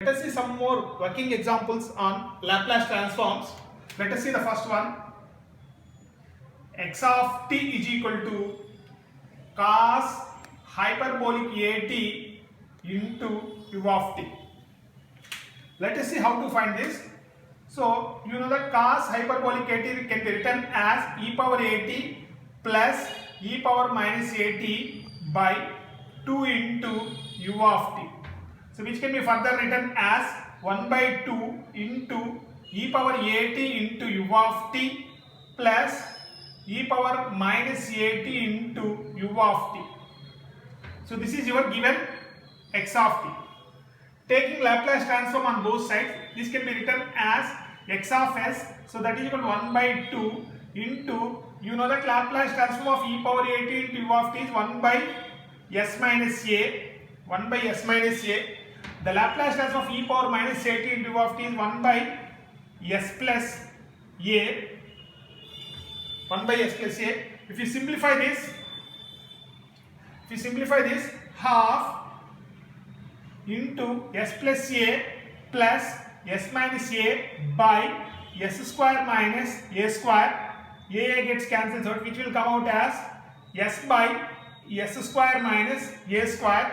Let us see some more working examples on Laplace transforms. Let us see the first one. X of t is equal to cos hyperbolic at into u of t. Let us see how to find this. So, you know that cos hyperbolic at can be written as e power at plus e power minus at by 2 into u of t. So, which can be further written as 1 by 2 into e power at into u of t plus e power minus at into u of t. So, this is your given x of t. Taking Laplace transform on both sides, this can be written as x of s. So, that is equal to 1 by 2 into, you know that Laplace transform of e power at into u of t is 1 by s minus a. 1 by s minus a. The Laplace transform of e power minus at into u of t is 1 by s plus a. 1 by s plus a. If you simplify this, half into s plus a plus s minus a by s square minus a square. A gets cancelled out, which will come out as s by s square minus a square.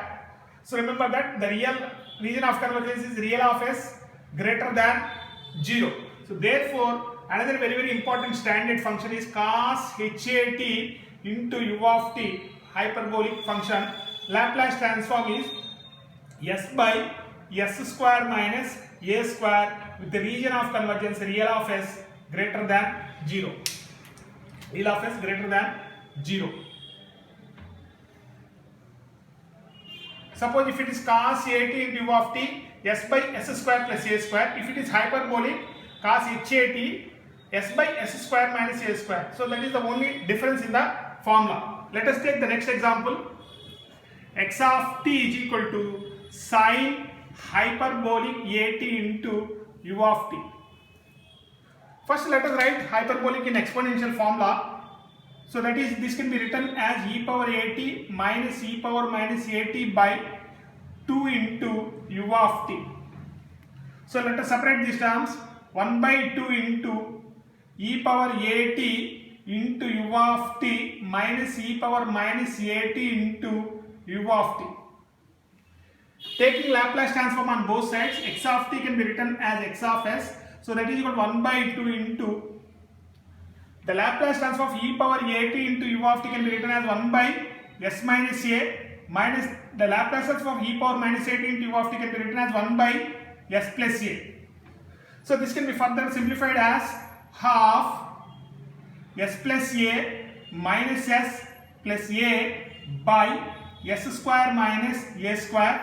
So remember that the real region of convergence is real of s greater than 0. So therefore, another very important standard function is cos hat into u of t hyperbolic function. Laplace transform is s by s square minus a square with the region of convergence real of s greater than 0. Real of s greater than 0. Suppose if it is cos at into u of t, s by s square plus a square. If it is hyperbolic, cos hat s by s square minus a square. So that is the only difference in the formula. Let us take the next example. X of t is equal to sin hyperbolic at into u of t. First let us write hyperbolic in exponential formula. So that is, this can be written as e power at minus e power minus at by 2 into u of t. So let us separate these terms. 1 by 2 into e power at into u of t minus e power minus at into u of t. Taking Laplace transform on both sides, x of t can be written as x of s. So that is equal to 1 by 2 into the Laplace transform of e power at into u of t can be written as 1 by s minus a minus the Laplace transform of e power minus at into u of t can be written as 1 by s plus a. So this can be further simplified as half s plus a minus s plus a by s square minus a square.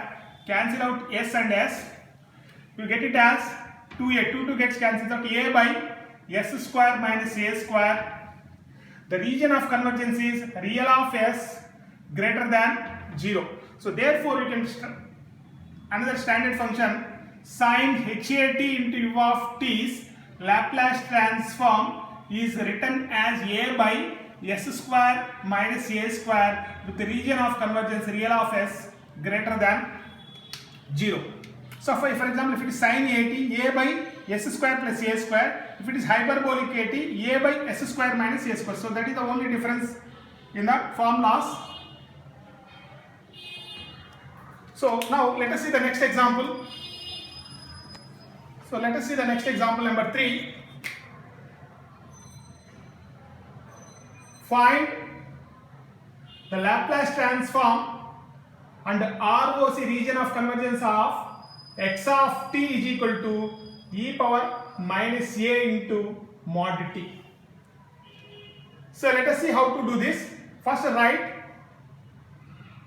Cancel out s and s. You get it as 2a. 2 gets cancelled out. A by s square minus a square. The region of convergence is real of s greater than 0. So therefore you can another standard function sin hat into u of t's Laplace transform is written as a by s square minus a square with the region of convergence real of s greater than 0. So for example, if it is sin at, a by s square plus a square. If it is hyperbolic at, a by s square minus a square. So that is the only difference in the formulas. So now let us see the next example. So let us see the next example number 3. Find the Laplace transform and ROC region of convergence of x of t is equal to e power minus a into mod t. So let us see how to do this. First write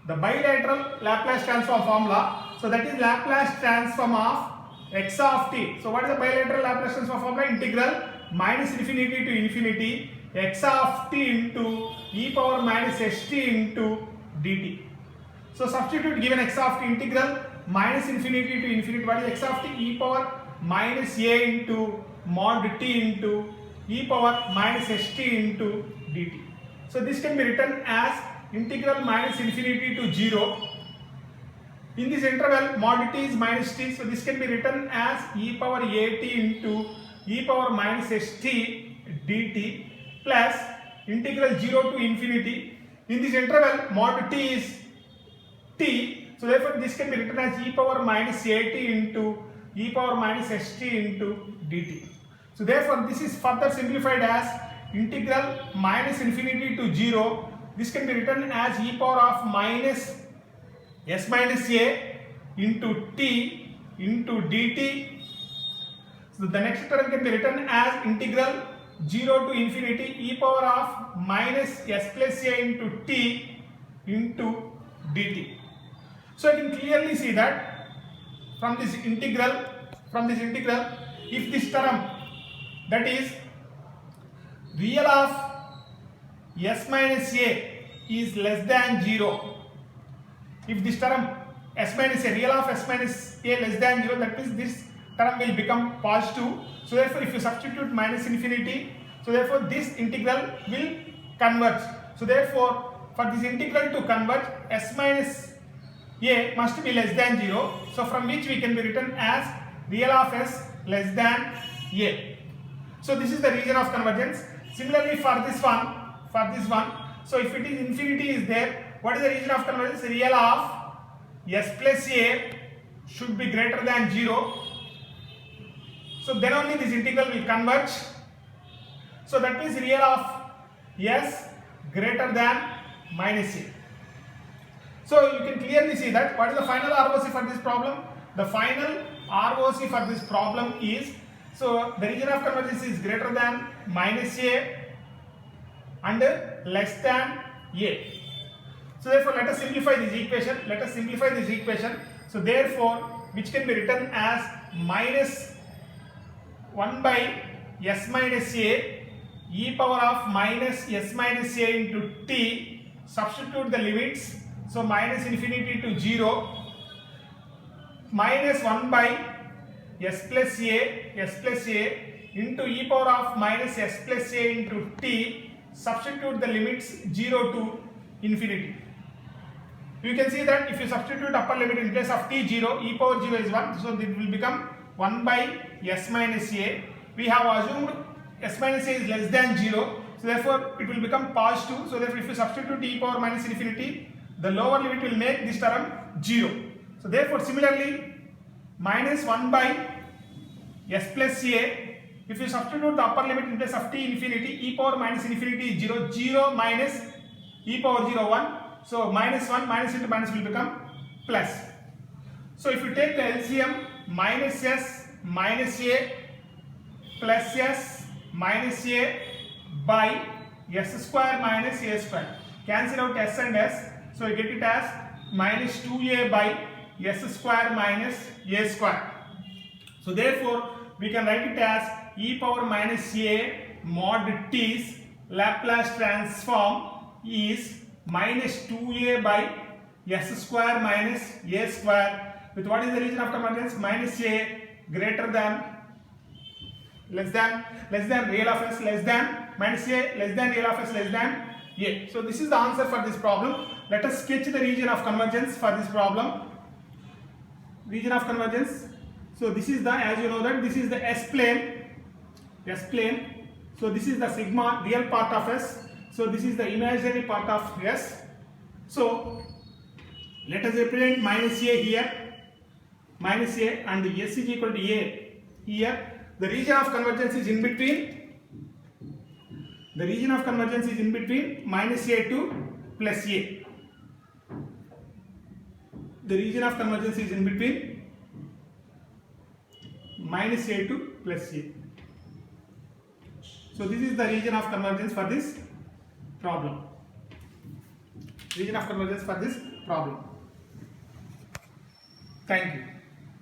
the bilateral Laplace transform formula. So that is Laplace transform of x of t. So what is the bilateral Laplace transform formula? Integral minus infinity to infinity x of t into e power minus st into dt. So substitute given x of t, integral minus infinity to infinity. What is x of t? E power minus a into mod t into e power minus st into dt. So this can be written as integral minus infinity to 0 In this interval, mod t is minus t, so this can be written as e power at into e power minus st dt plus integral 0 to infinity. In this interval, mod t is t, so therefore this can be written as e power minus at into e power minus st into dt. So therefore this is further simplified as integral minus infinity to 0. This can be written as e power of minus s minus a into t into dt. So the next term can be written as integral 0 to infinity e power of minus s plus a into t into dt. So I can clearly see that from this integral, if this term, that is real of s minus a is less than 0, if this term s minus a, real of s minus a less than 0, that means this term will become positive. So therefore if you substitute minus infinity, so therefore this integral will converge. So therefore for this integral to converge, s minus a must be less than 0, so from which we can be written as real of s less than a. So this is the region of convergence. Similarly for this one, so if it is infinity is there, what is the region of convergence? Real of s plus a should be greater than 0, so then only this integral will converge. So that means real of s greater than minus a. So you can clearly see that what is the final ROC for this problem? The final ROC for this problem is, so the region of convergence is greater than minus a and less than a. So therefore let us simplify this equation. So therefore which can be written as minus 1 by s minus a e power of minus s minus a into t, substitute the limits. So minus infinity to 0, minus 1 by s plus a into e power of minus s plus a into t, substitute the limits 0 to infinity. You can see that if you substitute upper limit in place of t 0, e power 0 is 1, so it will become 1 by s minus a. We have assumed s minus a is less than 0, so therefore it will become positive. So therefore if you substitute e power minus infinity, the lower limit will make this term 0. So therefore similarly minus 1 by s plus a, if you substitute the upper limit in place of t infinity, e power minus infinity is 0, 0 minus e power 0 1, so minus 1, minus into minus will become plus. So if you take the LCM, minus s minus a plus s minus a by s square minus a square, cancel out s and s, so you get it as minus 2a by s square minus a square. So therefore we can write it as e power minus a mod t's Laplace transform is minus 2a by s square minus a square, with what is the region of convergence? Minus a greater than less than real of s less than minus a less than real of s less than a. So this is the answer for this problem. Let us sketch the region of convergence for this problem. Region of convergence. So this is the, as you know that this is the s plane. So this is the sigma real part of s. So this is the imaginary part of s. So let us represent minus a here, minus a, and s is equal to a here. The region of convergence is in between. The region of convergence is in between minus a to plus a. The region of convergence is in between minus a to plus a. So this is the region of convergence for this problem. Region of convergence for this problem. Thank you.